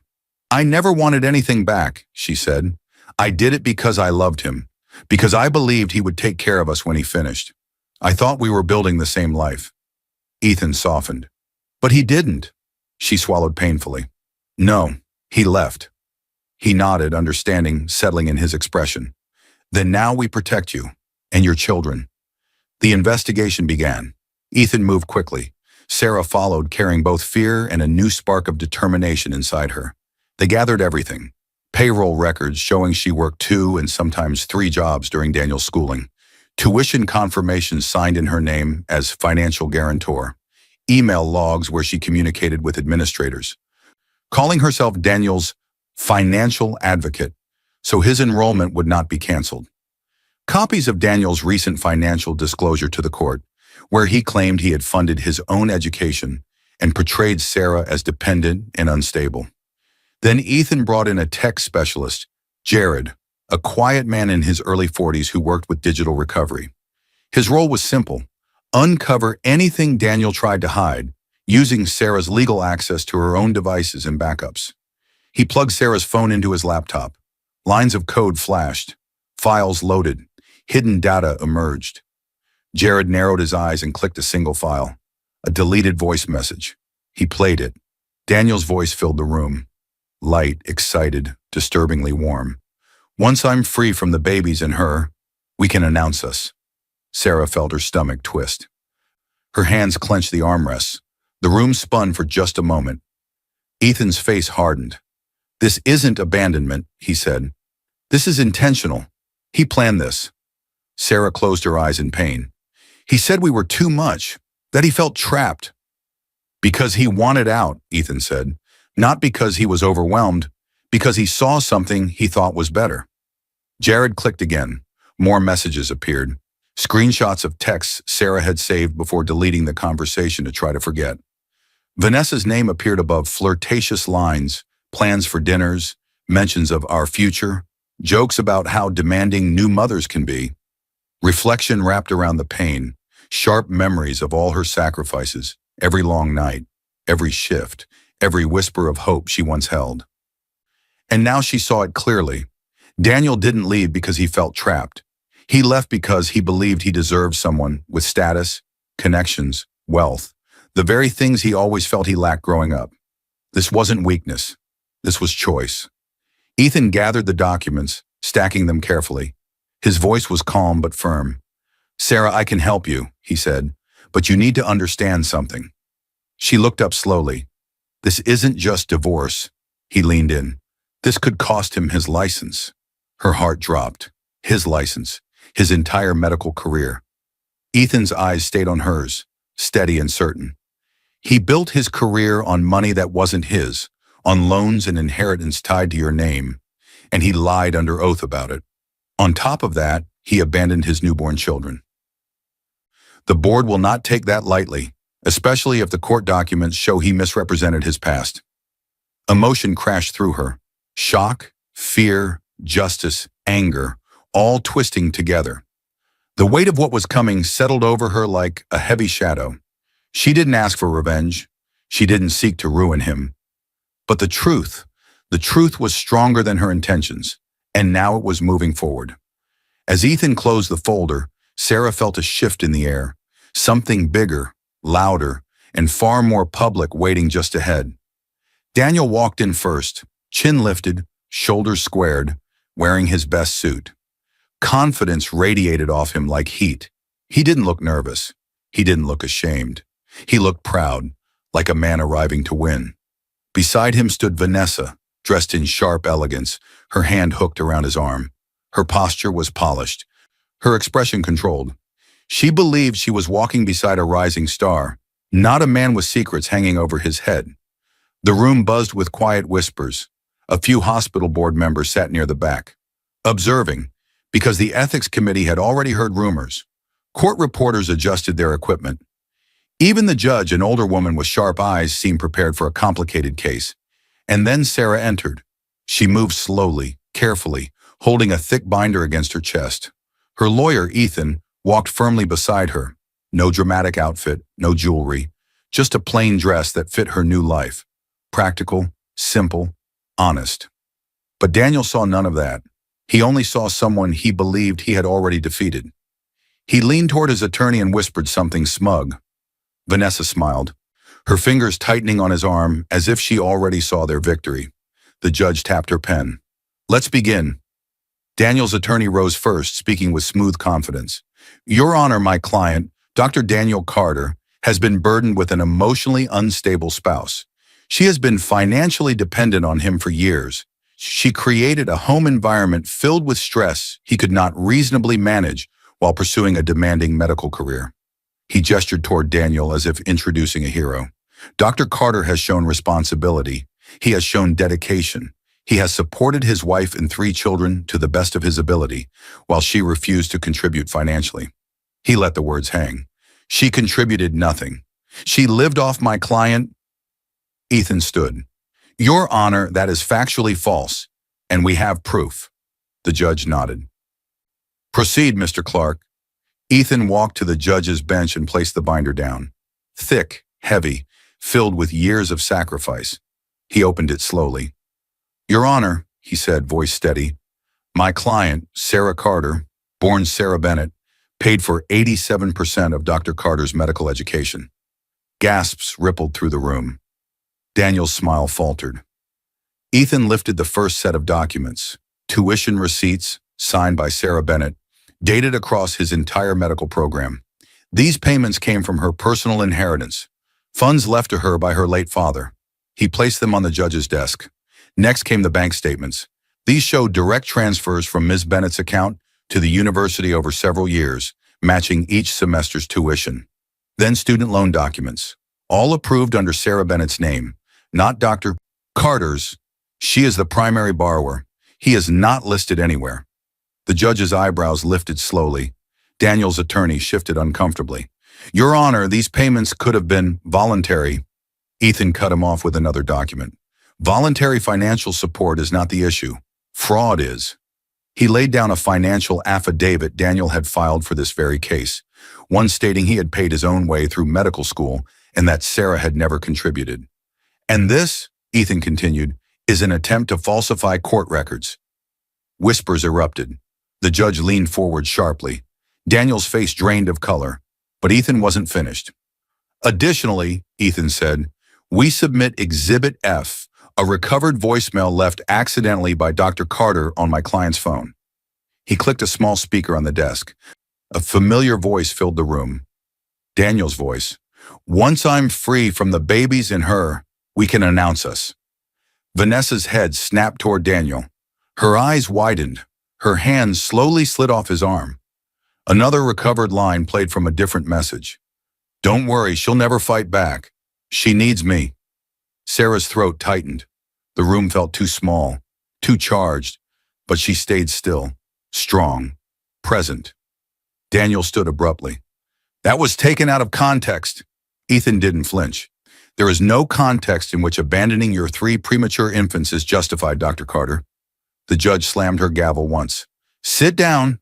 I never wanted anything back, she said. I did it because I loved him, because I believed he would take care of us when he finished. I thought we were building the same life. Ethan softened. But he didn't. She swallowed painfully. No, he left. He nodded, understanding, settling in his expression. Then now we protect you, and your children. The investigation began. Ethan moved quickly. Sarah followed, carrying both fear and a new spark of determination inside her. They gathered everything. Payroll records showing she worked 2 and sometimes 3 jobs during Daniel's schooling. Tuition confirmations signed in her name as financial guarantor. Email logs where she communicated with administrators. Calling herself Daniel's financial advocate, so his enrollment would not be canceled. Copies of Daniel's recent financial disclosure to the court, where he claimed he had funded his own education and portrayed Sarah as dependent and unstable. Then Ethan brought in a tech specialist, Jared, a quiet man in his early 40s who worked with digital recovery. His role was simple: uncover anything Daniel tried to hide, using Sarah's legal access to her own devices and backups. He plugged Sarah's phone into his laptop. Lines of code flashed. Files loaded. Hidden data emerged. Jared narrowed his eyes and clicked a single file. A deleted voice message. He played it. Daniel's voice filled the room. Light, excited, disturbingly warm. Once I'm free from the babies and her, we can announce us. Sarah felt her stomach twist. Her hands clenched the armrests. The room spun for just a moment. Ethan's face hardened. This isn't abandonment, he said. This is intentional. He planned this. Sarah closed her eyes in pain. He said we were too much, that he felt trapped. Because he wanted out, Ethan said. Not because he was overwhelmed, because he saw something he thought was better. Jared clicked again. More messages appeared. Screenshots of texts Sarah had saved before deleting the conversation to try to forget. Vanessa's name appeared above flirtatious lines, plans for dinners, mentions of our future, jokes about how demanding new mothers can be. Reflection wrapped around the pain, sharp memories of all her sacrifices, every long night, every shift, every whisper of hope she once held. And now she saw it clearly. Daniel didn't leave because he felt trapped. He left because he believed he deserved someone with status, connections, wealth, the very things he always felt he lacked growing up. This wasn't weakness. This was choice. Ethan gathered the documents, stacking them carefully. His voice was calm but firm. Sarah, I can help you, he said, but you need to understand something. She looked up slowly. This isn't just divorce. He leaned in. This could cost him his license. Her heart dropped. His license. His entire medical career. Ethan's eyes stayed on hers, steady and certain. He built his career on money that wasn't his, on loans and inheritance tied to your name, and he lied under oath about it. On top of that, he abandoned his newborn children. The board will not take that lightly, especially if the court documents show he misrepresented his past. Emotion crashed through her. Shock, fear, justice, anger, all twisting together. The weight of what was coming settled over her like a heavy shadow. She didn't ask for revenge. She didn't seek to ruin him. But the truth was stronger than her intentions, and now it was moving forward. As Ethan closed the folder, Sarah felt a shift in the air, something bigger, louder, and far more public waiting just ahead. Daniel walked in first, chin lifted, shoulders squared, wearing his best suit. Confidence radiated off him like heat. He didn't look nervous. He didn't look ashamed. He looked proud, like a man arriving to win. Beside him stood Vanessa, dressed in sharp elegance, her hand hooked around his arm. Her posture was polished, her expression controlled. She believed she was walking beside a rising star, not a man with secrets hanging over his head. The room buzzed with quiet whispers. A few hospital board members sat near the back, observing, because the ethics committee had already heard rumors. Court reporters adjusted their equipment. Even the judge, an older woman with sharp eyes, seemed prepared for a complicated case. And then Sarah entered. She moved slowly, carefully, holding a thick binder against her chest. Her lawyer, Ethan, walked firmly beside her. No dramatic outfit, no jewelry, just a plain dress that fit her new life. Practical, simple, honest. But Daniel saw none of that. He only saw someone he believed he had already defeated. He leaned toward his attorney and whispered something smug. Vanessa smiled, her fingers tightening on his arm as if she already saw their victory. The judge tapped her pen. "Let's begin." Daniel's attorney rose first, speaking with smooth confidence. "Your Honor, my client, Dr. Daniel Carter, has been burdened with an emotionally unstable spouse. She has been financially dependent on him for years. She created a home environment filled with stress he could not reasonably manage while pursuing a demanding medical career." He gestured toward Daniel as if introducing a hero. "Dr. Carter has shown responsibility. He has shown dedication. He has supported his wife and 3 children to the best of his ability, while she refused to contribute financially." He let the words hang. "She contributed nothing. She lived off my client." Ethan stood. "Your Honor, that is factually false, and we have proof." The judge nodded. "Proceed, Mr. Clark." Ethan walked to the judge's bench and placed the binder down. Thick, heavy, filled with years of sacrifice. He opened it slowly. "Your Honor," he said, voice steady, "my client, Sarah Carter, born Sarah Bennett, paid for 87% of Dr. Carter's medical education." Gasps rippled through the room. Daniel's smile faltered. Ethan lifted the first set of documents, tuition receipts signed by Sarah Bennett, dated across his entire medical program. These payments came from her personal inheritance, funds left to her by her late father. He placed them on the judge's desk. Next came the bank statements. These showed direct transfers from Ms. Bennett's account to the university over several years, matching each semester's tuition. Then student loan documents, all approved under Sarah Bennett's name, not Dr. Carter's. She is the primary borrower. He is not listed anywhere. The judge's eyebrows lifted slowly. Daniel's attorney shifted uncomfortably. "Your Honor, these payments could have been voluntary." Ethan cut him off with another document. "Voluntary financial support is not the issue. Fraud is." He laid down a financial affidavit Daniel had filed for this very case, one stating he had paid his own way through medical school and that Sarah had never contributed. "And this," Ethan continued, "is an attempt to falsify court records." Whispers erupted. The judge leaned forward sharply. Daniel's face drained of color, but Ethan wasn't finished. "Additionally," Ethan said, "we submit Exhibit F, a recovered voicemail left accidentally by Dr. Carter on my client's phone." He clicked a small speaker on the desk. A familiar voice filled the room. Daniel's voice. "Once I'm free from the babies in her, we can announce us." Vanessa's head snapped toward Daniel. Her eyes widened. Her hand slowly slid off his arm. Another recovered line played from a different message. "Don't worry, she'll never fight back. She needs me." Sarah's throat tightened. The room felt too small, too charged, but she stayed still, strong, present. Daniel stood abruptly. "That was taken out of context." Ethan didn't flinch. "There is no context in which abandoning your 3 premature infants is justified, Dr. Carter." The judge slammed her gavel once. "Sit down."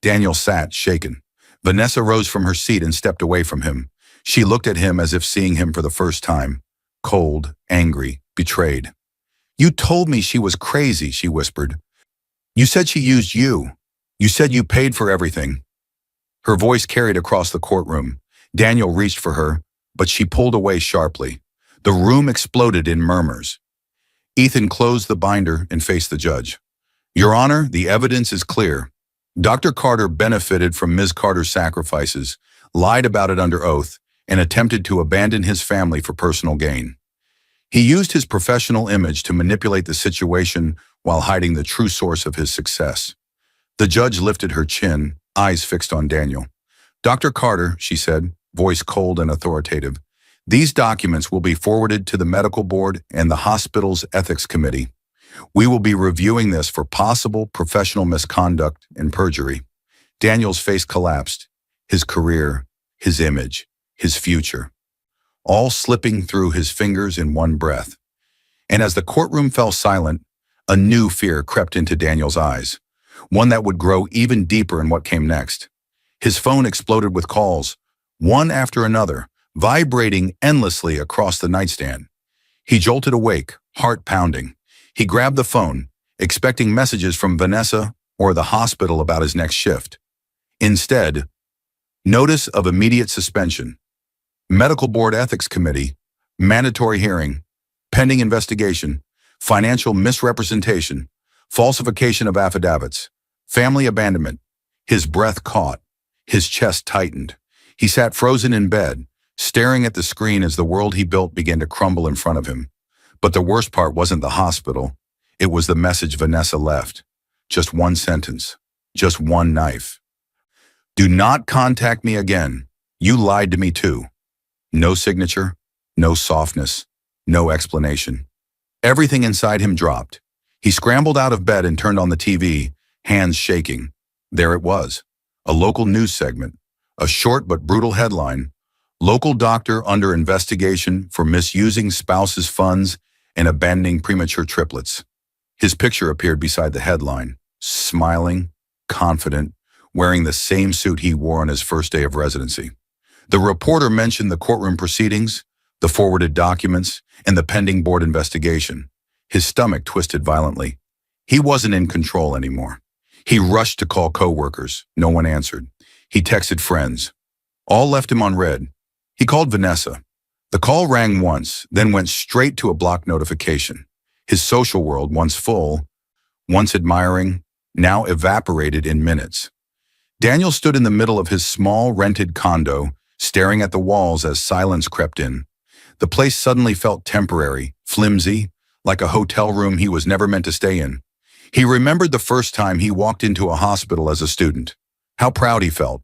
Daniel sat, shaken. Vanessa rose from her seat and stepped away from him. She looked at him as if seeing him for the first time. Cold, angry, betrayed. "You told me she was crazy," she whispered. "You said she used you. You said you paid for everything." Her voice carried across the courtroom. Daniel reached for her, but she pulled away sharply. The room exploded in murmurs. Ethan closed the binder and faced the judge. "Your Honor, the evidence is clear. Dr. Carter benefited from Ms. Carter's sacrifices, lied about it under oath, and attempted to abandon his family for personal gain. He used his professional image to manipulate the situation while hiding the true source of his success." The judge lifted her chin, eyes fixed on Daniel. "Dr. Carter," she said, voice cold and authoritative, "these documents will be forwarded to the medical board and the hospital's ethics committee. We will be reviewing this for possible professional misconduct and perjury." Daniel's face collapsed. His career, his image, his future, all slipping through his fingers in one breath. And as the courtroom fell silent, a new fear crept into Daniel's eyes, one that would grow even deeper in what came next. His phone exploded with calls, one after another, vibrating endlessly across the nightstand. He jolted awake, heart pounding. He grabbed the phone, expecting messages from Vanessa or the hospital about his next shift. Instead, notice of immediate suspension, medical board ethics committee, mandatory hearing, pending investigation, financial misrepresentation, falsification of affidavits, family abandonment. His breath caught. His chest tightened. He sat frozen in bed, staring at the screen as the world he built began to crumble in front of him. But the worst part wasn't the hospital. It was the message Vanessa left. Just one sentence. Just one knife. Do not contact me again. You lied to me too. No signature, no softness, no explanation. Everything inside him dropped. He scrambled out of bed and turned on the TV, hands shaking. There it was, a local news segment, a short but brutal headline: local doctor under investigation for misusing spouse's funds and abandoning premature triplets. His picture appeared beside the headline, smiling, confident, wearing the same suit he wore on his first day of residency. The reporter mentioned the courtroom proceedings, the forwarded documents, and the pending board investigation. His stomach twisted violently. He wasn't in control anymore. He rushed to call coworkers. No one answered. He texted friends. All left him on read. He called Vanessa. The call rang once, then went straight to a blocked notification. His social world, once full, once admiring, now evaporated in minutes. Daniel stood in the middle of his small rented condo, staring at the walls as silence crept in. The place suddenly felt temporary, flimsy, like a hotel room he was never meant to stay in. He remembered the first time he walked into a hospital as a student. How proud he felt.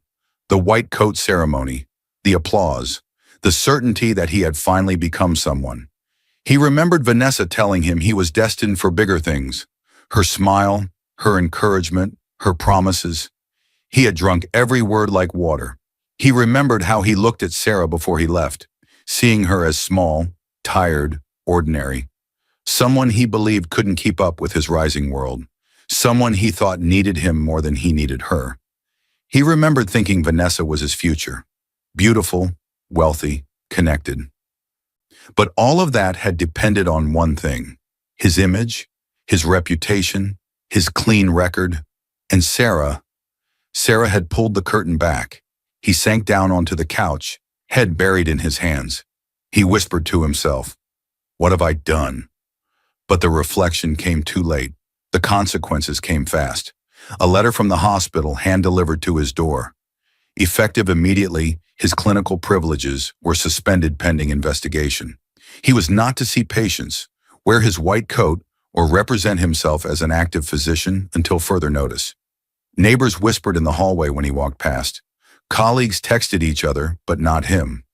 The white coat ceremony, the applause, the certainty that he had finally become someone. He remembered Vanessa telling him he was destined for bigger things. Her smile, her encouragement, her promises. He had drunk every word like water. He remembered how he looked at Sarah before he left, seeing her as small, tired, ordinary. Someone he believed couldn't keep up with his rising world. Someone he thought needed him more than he needed her. He remembered thinking Vanessa was his future. Beautiful, wealthy, connected. But all of that had depended on one thing: his image, his reputation, his clean record. And Sarah had pulled the curtain back. He sank down onto the couch, head buried in his hands. He whispered to himself, "What have I done?" But the reflection came too late. The consequences came fast. A letter from the hospital hand-delivered to his door. Effective immediately, his clinical privileges were suspended pending investigation. He was not to see patients, wear his white coat, or represent himself as an active physician until further notice. Neighbors whispered in the hallway when he walked past. Colleagues texted each other, but not him.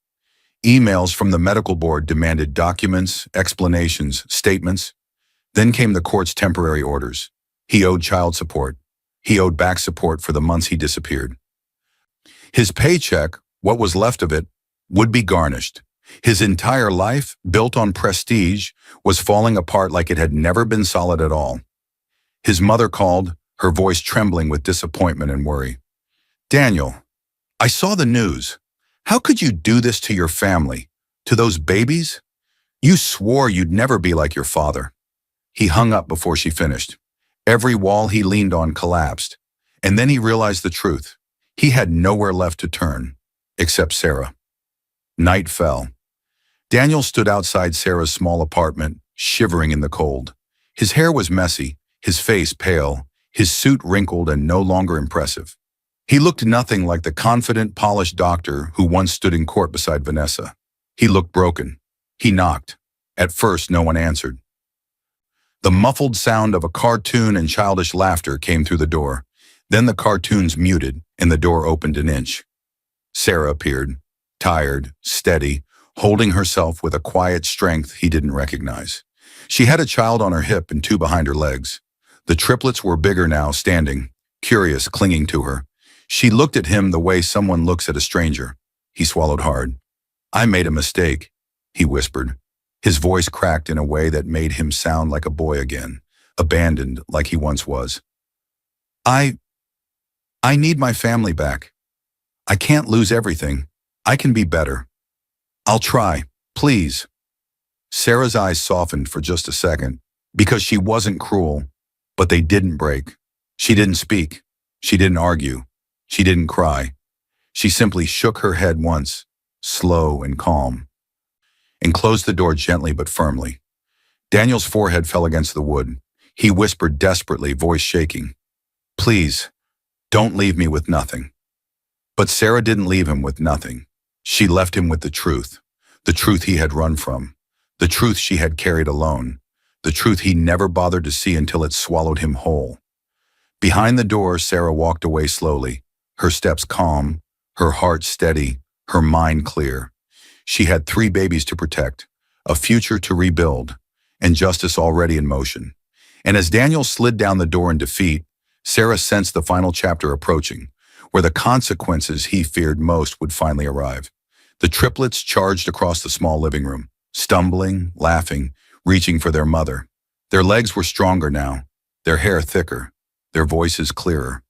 Emails from the medical board demanded documents, explanations, statements. Then came the court's temporary orders. He owed child support. He owed back support for the months he disappeared. His paycheck, what was left of it, would be garnished. His entire life, built on prestige, was falling apart like it had never been solid at all. His mother called, her voice trembling with disappointment and worry. "Daniel, I saw the news. How could you do this to your family, to those babies? You swore you'd never be like your father." He hung up before she finished. Every wall he leaned on collapsed, and then he realized the truth. He had nowhere left to turn, except Sarah. Night fell. Daniel stood outside Sarah's small apartment, shivering in the cold. His hair was messy, his face pale, his suit wrinkled and no longer impressive. He looked nothing like the confident, polished doctor who once stood in court beside Vanessa. He looked broken. He knocked. At first, no one answered. The muffled sound of a cartoon and childish laughter came through the door. Then the cartoons muted, and the door opened an inch. Sarah appeared, tired, steady, holding herself with a quiet strength he didn't recognize. She had a child on her hip and two behind her legs. The triplets were bigger now, standing, curious, clinging to her. She looked at him the way someone looks at a stranger. He swallowed hard. "I made a mistake," he whispered. His voice cracked in a way that made him sound like a boy again, abandoned like he once was. I, I need my family back. I can't lose everything. I can be better. I'll try, please. Sarah's eyes softened for just a second, because she wasn't cruel, but they didn't break. She didn't speak. She didn't argue. She didn't cry. She simply shook her head once, slow and calm, and closed the door gently but firmly. Daniel's forehead fell against the wood. He whispered desperately, voice shaking, "Please, don't leave me with nothing." But Sarah didn't leave him with nothing. She left him with the truth he had run from, the truth she had carried alone, the truth he never bothered to see until it swallowed him whole. Behind the door, Sarah walked away slowly, her steps calm, her heart steady, her mind clear. She had 3 babies to protect, a future to rebuild, and justice already in motion. And as Daniel slid down the door in defeat, Sarah sensed the final chapter approaching, where the consequences he feared most would finally arrive. The triplets charged across the small living room, stumbling, laughing, reaching for their mother. Their legs were stronger now, their hair thicker, their voices clearer.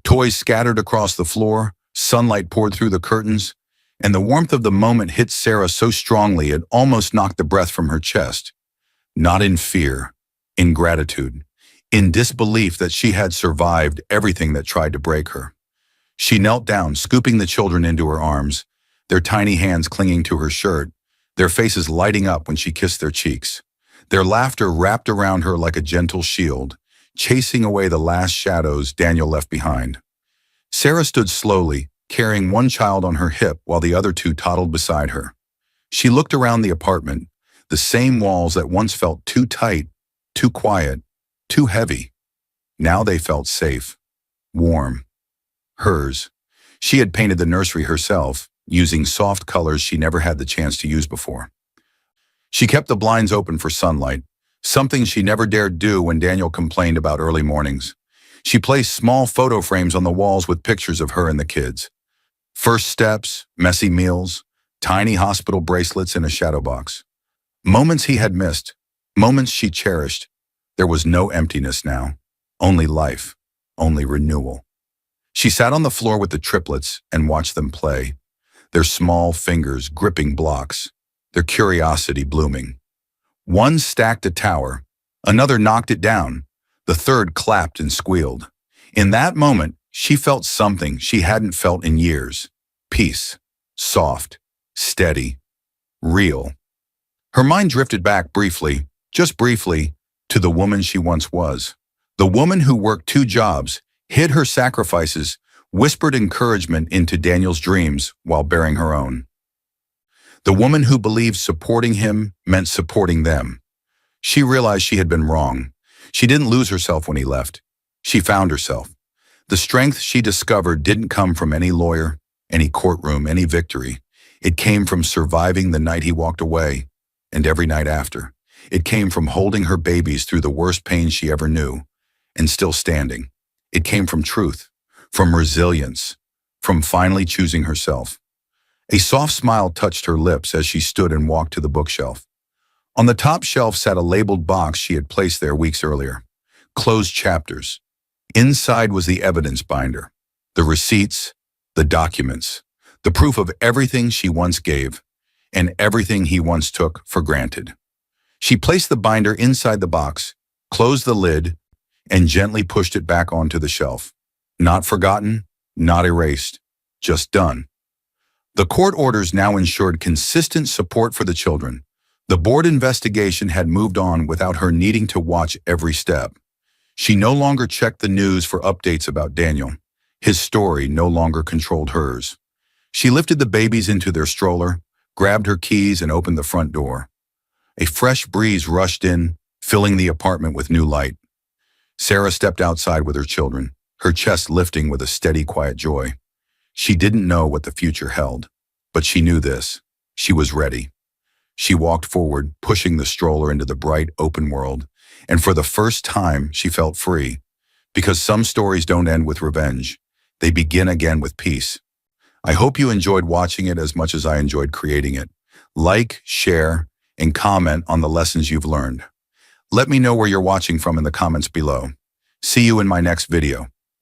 Toys scattered across the floor, sunlight poured through the curtains, and the warmth of the moment hit Sarah so strongly it almost knocked the breath from her chest. Not in fear, in gratitude, in disbelief that she had survived everything that tried to break her. She knelt down, scooping the children into her arms, their tiny hands clinging to her shirt, their faces lighting up when she kissed their cheeks. Their laughter wrapped around her like a gentle shield, chasing away the last shadows Daniel left behind. Sarah stood slowly, carrying one child on her hip while the other 2 toddled beside her. She looked around the apartment, the same walls that once felt too tight, too quiet, too heavy. Now they felt safe, warm. Hers. She had painted the nursery herself, using soft colors she never had the chance to use before. She kept the blinds open for sunlight, something she never dared do when Daniel complained about early mornings. She placed small photo frames on the walls with pictures of her and the kids. First steps, messy meals, tiny hospital bracelets in a shadow box. Moments he had missed, moments she cherished. There was no emptiness now, only life, only renewal. She sat on the floor with the triplets and watched them play, their small fingers gripping blocks, their curiosity blooming. One stacked a tower, another knocked it down, the third clapped and squealed. In that moment, she felt something she hadn't felt in years. Peace, soft, steady, real. Her mind drifted back briefly, just briefly, to the woman she once was. The woman who worked 2 jobs, hid her sacrifices, whispered encouragement into Daniel's dreams while bearing her own. The woman who believed supporting him meant supporting them. She realized she had been wrong. She didn't lose herself when he left. She found herself. The strength she discovered didn't come from any lawyer, any courtroom, any victory. It came from surviving the night he walked away, and every night after. It came from holding her babies through the worst pain she ever knew, and still standing. It came from truth, from resilience, from finally choosing herself. A soft smile touched her lips as she stood and walked to the bookshelf. On the top shelf sat a labeled box she had placed there weeks earlier. Closed chapters. Inside was the evidence binder, the receipts, the documents, the proof of everything she once gave, and everything he once took for granted. She placed the binder inside the box, closed the lid, and gently pushed it back onto the shelf. Not forgotten, not erased, just done. The court orders now ensured consistent support for the children. The board investigation had moved on without her needing to watch every step. She no longer checked the news for updates about Daniel. His story no longer controlled hers. She lifted the babies into their stroller, grabbed her keys, and opened the front door. A fresh breeze rushed in, filling the apartment with new light. Sarah stepped outside with her children, her chest lifting with a steady, quiet joy. She didn't know what the future held, but she knew this. She was ready. She walked forward, pushing the stroller into the bright, open world, and for the first time, she felt free. Because some stories don't end with revenge. They begin again with peace. I hope you enjoyed watching it as much as I enjoyed creating it. Like, share, and comment on the lessons you've learned. Let me know where you're watching from in the comments below. See you in my next video.